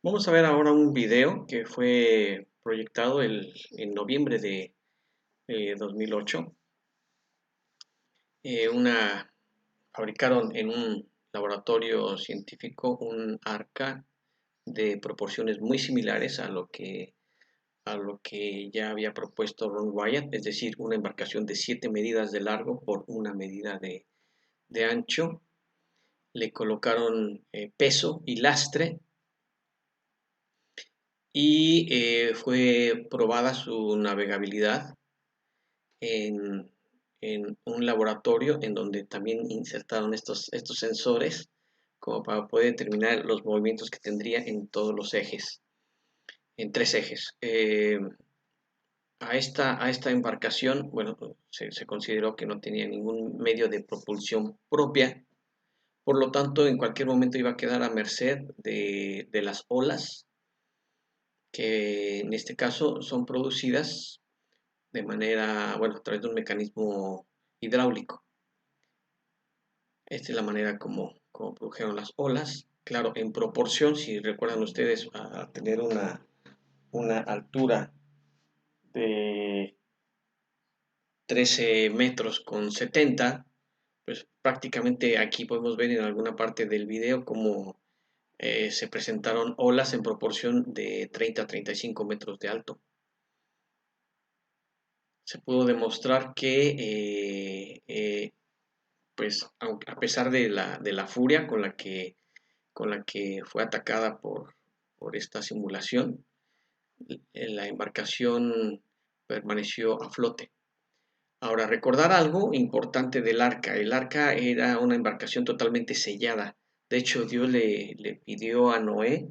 Vamos a ver ahora un video que fue proyectado en noviembre de 2008. Fabricaron en un laboratorio científico un arca de proporciones muy similares a lo que ya había propuesto Ron Wyatt, es decir, una embarcación de 7 medidas de largo por una medida de ancho. Le colocaron peso y lastre y fue probada su navegabilidad en, en un laboratorio en donde también insertaron estos sensores como para poder determinar los movimientos que tendría en todos los ejes, en 3 ejes. A esta embarcación, bueno, se consideró que no tenía ningún medio de propulsión propia, por lo tanto, en cualquier momento iba a quedar a merced de las olas, que en este caso son producidas de manera, bueno, a través de un mecanismo hidráulico. Esta es la manera como produjeron las olas. Claro, en proporción, si recuerdan ustedes, a tener una altura de 13 metros con 70, pues prácticamente aquí podemos ver en alguna parte del video cómo se presentaron olas en proporción de 30 a 35 metros de alto. Se pudo demostrar que pues a pesar de la furia con la que fue atacada por esta simulación, la embarcación permaneció a flote. Ahora, recordar algo importante del arca. El arca era una embarcación totalmente sellada. De hecho, Dios le pidió a Noé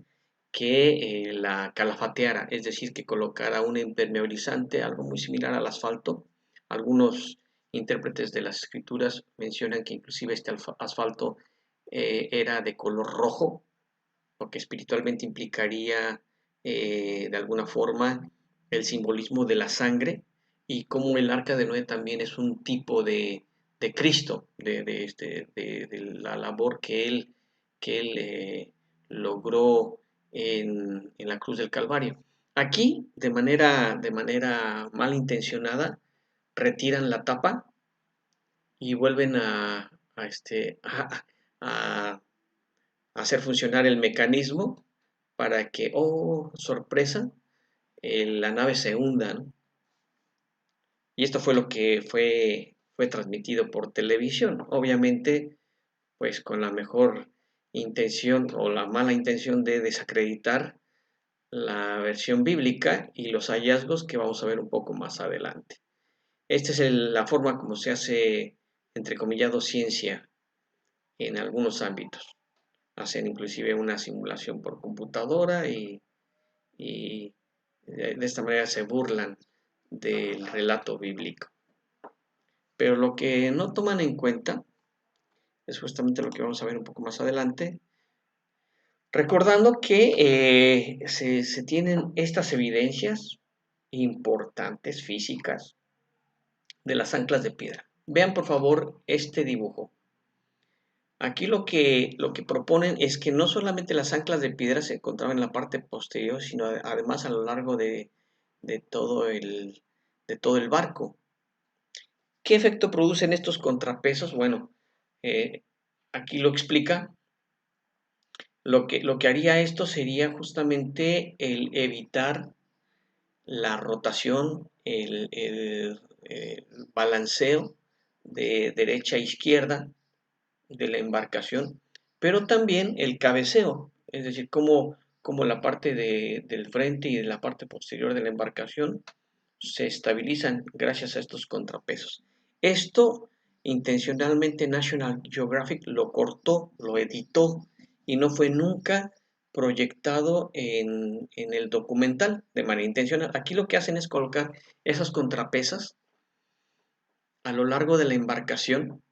que la calafateara, es decir, que colocara un impermeabilizante, algo muy similar al asfalto. Algunos intérpretes de las escrituras mencionan que inclusive este asfalto era de color rojo, lo que espiritualmente implicaría de alguna forma el simbolismo de la sangre, y como el arca de Noé también es un tipo de Cristo, de la labor que él logró en la cruz del Calvario. Aquí, de manera malintencionada, retiran la tapa y vuelven a hacer funcionar el mecanismo para que, oh, sorpresa, la nave se hunda, ¿no? Y esto fue lo que fue transmitido por televisión, obviamente, pues con la mejor intención o la mala intención de desacreditar la versión bíblica y los hallazgos que vamos a ver un poco más adelante. Esta es la forma como se hace, entrecomillado, ciencia en algunos ámbitos. Hacen inclusive una simulación por computadora y de esta manera se burlan del relato bíblico. Pero lo que no toman en cuenta es justamente lo que vamos a ver un poco más adelante, recordando que se tienen estas evidencias importantes físicas de las anclas de piedra. Vean por favor este dibujo. Aquí lo que proponen es que no solamente las anclas de piedra se encontraban en la parte posterior, sino además a lo largo de todo el barco. ¿Qué efecto producen estos contrapesos? Bueno, eh, aquí lo explica. Lo que haría esto sería justamente el evitar la rotación, el balanceo de derecha a izquierda de la embarcación, pero también el cabeceo, es decir, como la parte del frente y de la parte posterior de la embarcación se estabilizan gracias a estos contrapesos. Esto intencionalmente National Geographic lo cortó, lo editó y no fue nunca proyectado en el documental de manera intencional. Aquí lo que hacen es colocar esas contrapesas a lo largo de la embarcación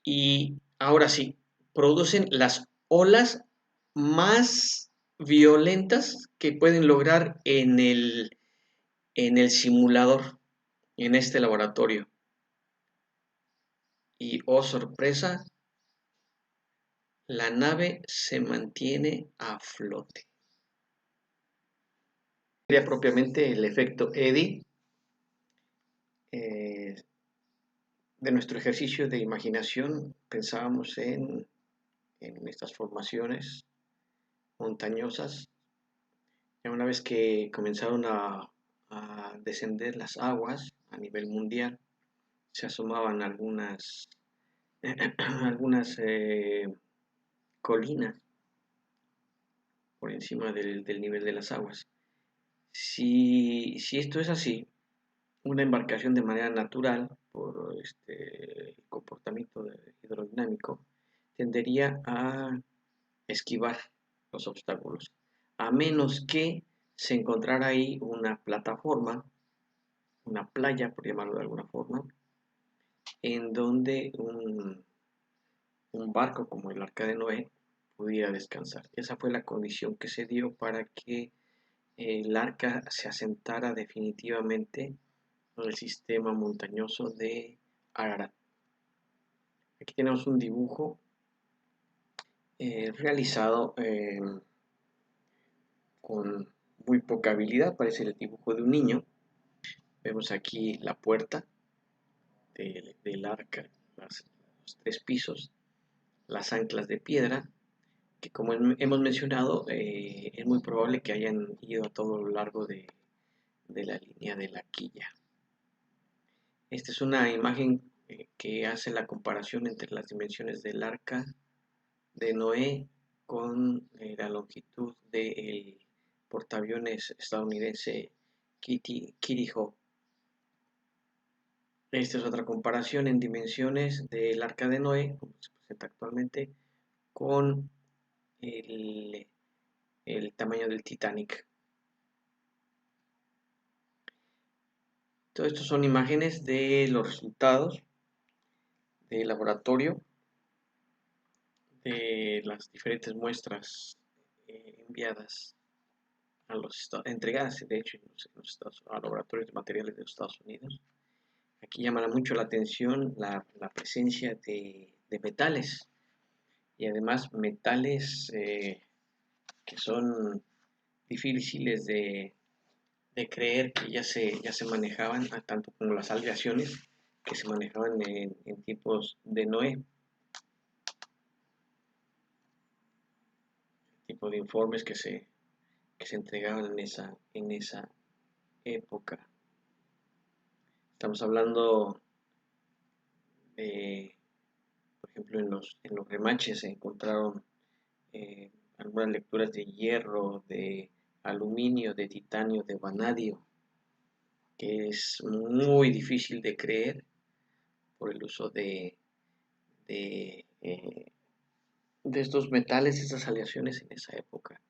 y ahora sí, producen las olas más violentas que pueden lograr en el simulador, en este laboratorio. Y oh sorpresa, la nave se mantiene a flote. sería propiamente el efecto Eddy eh, de nuestro ejercicio de imaginación. Pensábamos en estas formaciones montañosas. Ya una vez que comenzaron a descender las aguas a nivel mundial, se asomaban algunas colinas por encima del nivel de las aguas. Si esto es así, una embarcación de manera natural, por el comportamiento hidrodinámico, tendería a esquivar los obstáculos, a menos que se encontrara ahí una plataforma, una playa, por llamarlo de alguna forma, en donde un barco como el Arca de Noé pudiera descansar. Esa fue la condición que se dio para que el arca se asentara definitivamente en el sistema montañoso de Ararat. Aquí tenemos un dibujo realizado con muy poca habilidad, parece el dibujo de un niño. Vemos aquí la puerta del arca, los 3 pisos, las anclas de piedra, que como hemos mencionado, es muy probable que hayan ido a todo lo largo de la línea de la quilla. Esta es una imagen que hace la comparación entre las dimensiones del arca de Noé con la longitud del portaaviones estadounidense Kitty Hawk. Esta es otra comparación en dimensiones del arca de Noé, como se presenta actualmente, con el, el tamaño del Titanic. Todo esto son imágenes de los resultados de laboratorio de las diferentes muestras enviadas entregadas, de hecho, a laboratorios de materiales de los Estados Unidos. Aquí llama mucho la atención la presencia de metales, y además metales que son difíciles de creer que ya se manejaban, tanto como las aleaciones que se manejaban en tiempos de Noé. Tipo de informes que se entregaban en esa época. Estamos hablando de, por ejemplo, en los remaches se encontraron algunas lecturas de hierro, de aluminio, de titanio, de vanadio, que es muy difícil de creer por el uso de estos metales, estas aleaciones en esa época.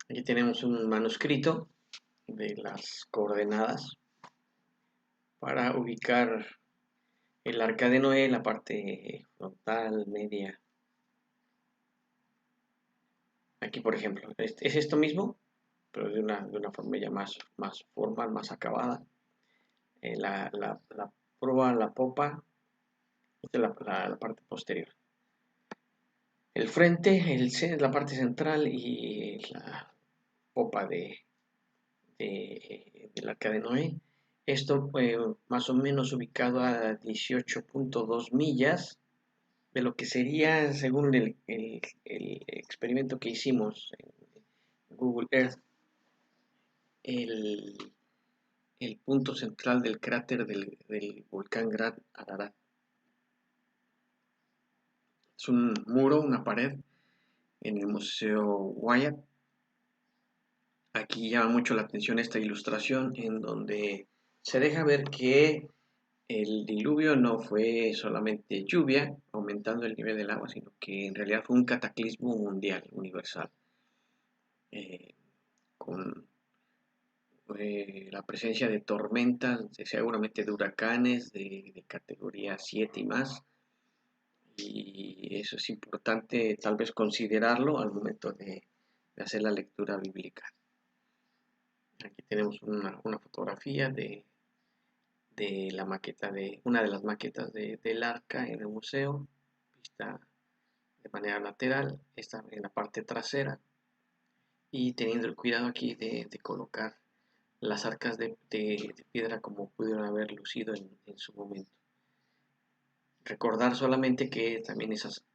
Aquí tenemos un manuscrito de las coordenadas para ubicar el arca de Noé, la parte frontal, media. Aquí, por ejemplo, es esto mismo, pero de una forma ya más formal, más acabada. La proa, la popa, esta es la parte posterior. El frente, la parte central y la popa del arca de Noé. Esto más o menos ubicado a 18.2 millas de lo que sería, según el experimento que hicimos en Google Earth, el, el punto central del cráter del volcán Gran Ararat. Es un muro, una pared en el Museo Wyatt. Aquí llama mucho la atención esta ilustración en donde se deja ver que el diluvio no fue solamente lluvia aumentando el nivel del agua, sino que en realidad fue un cataclismo mundial, universal, eh, con la presencia de tormentas, seguramente de huracanes de categoría 7 y más, y eso es importante tal vez considerarlo al momento de hacer la lectura bíblica. Aquí tenemos una fotografía de la maqueta una de las maquetas del arca en el museo, vista de manera lateral, esta en la parte trasera, y teniendo el cuidado aquí de colocar las arcas de piedra como pudieron haber lucido en su momento. Recordar solamente que también esas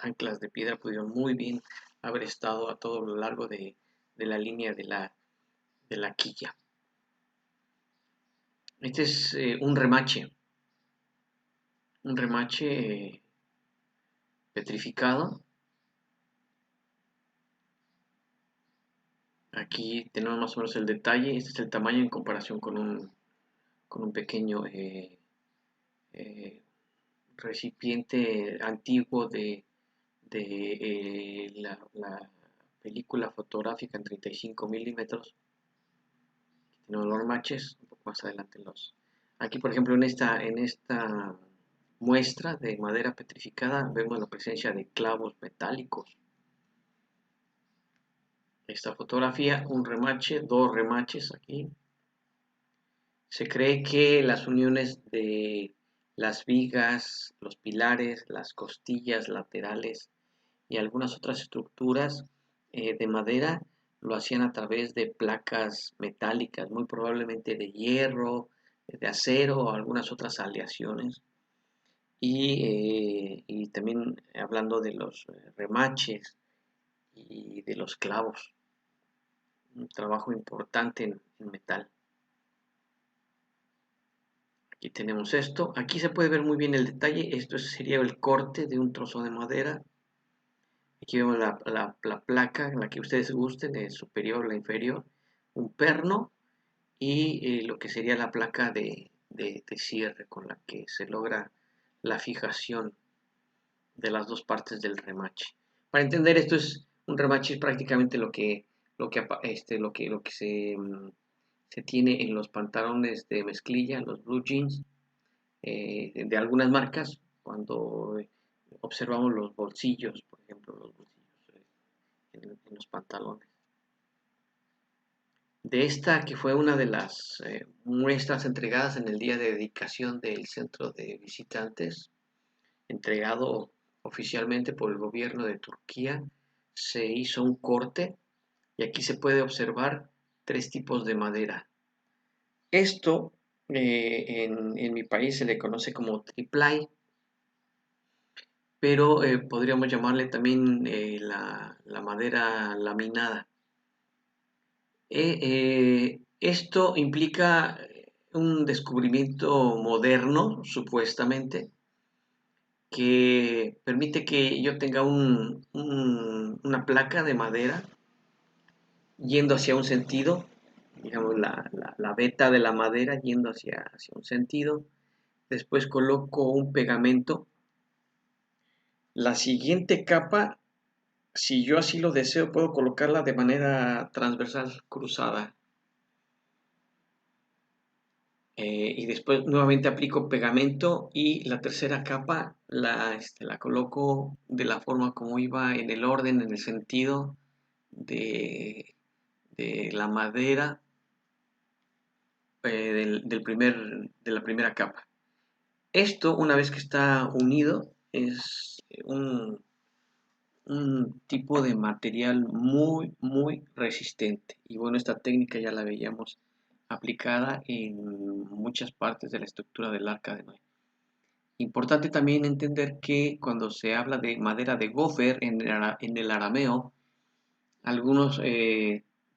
anclas de piedra pudieron muy bien haber estado a todo lo largo de la línea de la quilla. Este es un remache petrificado. Aquí tenemos más o menos el detalle. Este es el tamaño en comparación con un pequeño eh, recipiente antiguo de la película fotográfica en 35 milímetros. Tenemos los remaches, un poco más adelante los. Aquí, por ejemplo, en esta muestra de madera petrificada, vemos la presencia de clavos metálicos. Esta fotografía, un remache, dos remaches aquí. Se cree que las uniones de las vigas, los pilares, las costillas laterales y algunas otras estructuras de madera lo hacían a través de placas metálicas, muy probablemente de hierro, de acero o algunas otras aleaciones. Y también hablando de los remaches y de los clavos, un trabajo importante en metal. Aquí tenemos esto. Aquí se puede ver muy bien el detalle. Esto sería el corte de un trozo de madera. Aquí vemos la placa en la que ustedes gusten, el superior, la inferior, un perno y lo que sería la placa de cierre con la que se logra la fijación de las dos partes del remache. Para entender esto es un remache es prácticamente lo que se tiene en los pantalones de mezclilla, en los blue jeans de algunas marcas, cuando observamos los bolsillos, por ejemplo, los bolsillos en los pantalones. De esta, que fue una de las muestras entregadas en el día de dedicación del centro de visitantes, entregado oficialmente por el gobierno de Turquía, se hizo un corte y aquí se puede observar tres tipos de madera. Esto en mi país se le conoce como triplay, pero podríamos llamarle también la madera laminada. Esto implica un descubrimiento moderno, supuestamente, que permite que yo tenga una placa de madera yendo hacia un sentido, digamos la veta de la madera yendo hacia un sentido. Después coloco un pegamento. La siguiente capa, si yo así lo deseo, puedo colocarla de manera transversal, cruzada. Y después nuevamente aplico pegamento y la tercera capa la coloco de la forma como iba en el orden, en el sentido de, de la madera de la primera capa. Esto, una vez que está unido, es un tipo de material muy, muy resistente. Y bueno, esta técnica ya la veíamos aplicada en muchas partes de la estructura del Arca de Noé. Importante también entender que cuando se habla de madera de gofer en el arameo, algunos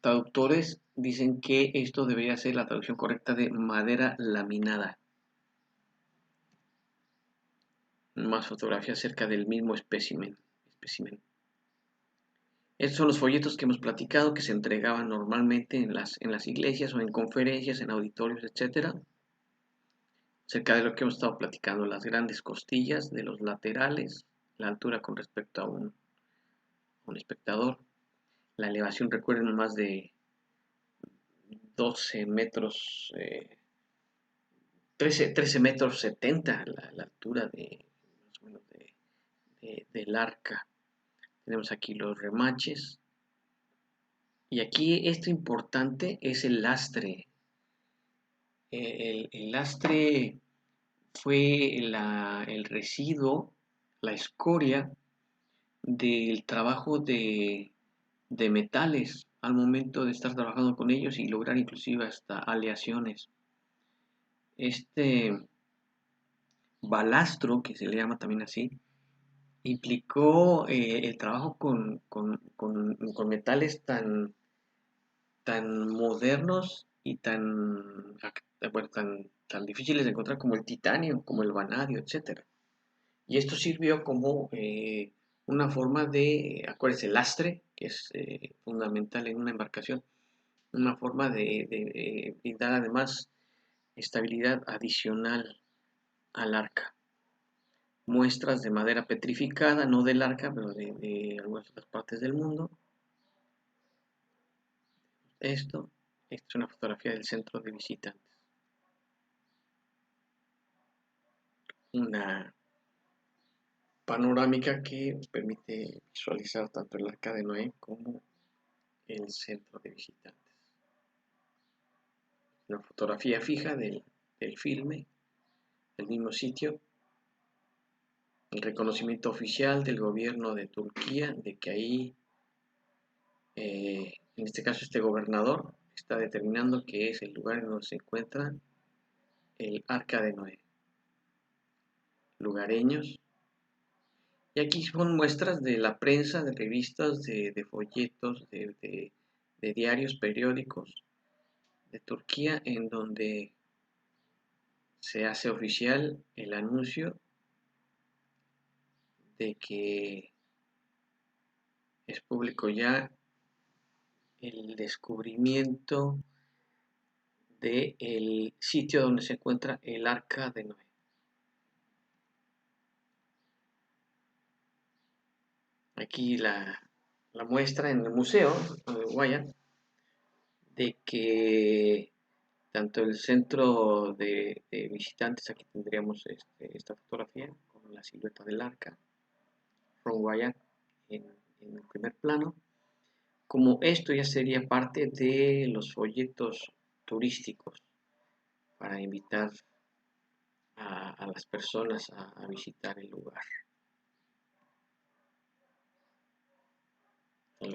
traductores dicen que esto debería ser la traducción correcta de madera laminada. Más fotografías acerca del mismo espécimen. Estos son los folletos que hemos platicado que se entregaban normalmente en las iglesias o en conferencias, en auditorios, etcétera. Acerca de lo que hemos estado platicando, las grandes costillas de los laterales, la altura con respecto a un espectador, la elevación, recuerden, más de 12 metros, 13 metros 70 la altura más o menos del arca. Tenemos aquí los remaches. Y aquí esto importante es el lastre. El lastre fue el residuo, la escoria del trabajo de metales al momento de estar trabajando con ellos y lograr inclusive hasta aleaciones. Este balastro, que se le llama también así, implicó el trabajo con metales tan modernos y bueno, tan difíciles de encontrar como el titanio, como el vanadio, etcétera. Y esto sirvió como una forma de, acuérdense, el lastre, que es fundamental en una embarcación, una forma de brindar además estabilidad adicional al arca. Muestras de madera petrificada, no del arca, pero de algunas otras partes del mundo. Esto es una fotografía del centro de visitantes. Una panorámica que permite visualizar tanto el arca de Noé como el centro de visitantes. Una fotografía fija del filme, del mismo sitio, el reconocimiento oficial del gobierno de Turquía de que ahí, en este caso este gobernador, está determinando que es el lugar en donde se encuentra el Arca de Noé. Lugareños. Y aquí son muestras de la prensa, de revistas, de folletos, de diarios, periódicos de Turquía, en donde se hace oficial el anuncio de que es público ya el descubrimiento del sitio donde se encuentra el Arca de Noé. Aquí la muestra en el museo de Guaya de que tanto el centro de visitantes, aquí tendríamos esta fotografía con la silueta del arca, from Guaya en el primer plano, como esto ya sería parte de los folletos turísticos para invitar a las personas a visitar el lugar.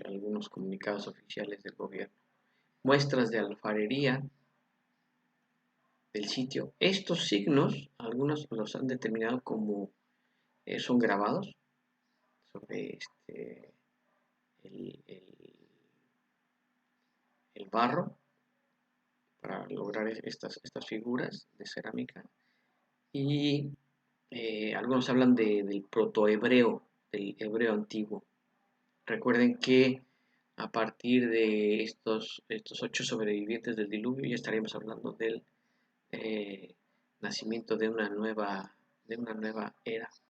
Algunos comunicados oficiales del gobierno. Muestras de alfarería del sitio. Estos signos, algunos los han determinado como son grabados sobre el, el barro para lograr estas figuras de cerámica. Y algunos hablan del protohebreo, del hebreo antiguo. Recuerden que a partir de estos 8 sobrevivientes del diluvio ya estaríamos hablando del nacimiento de una nueva era.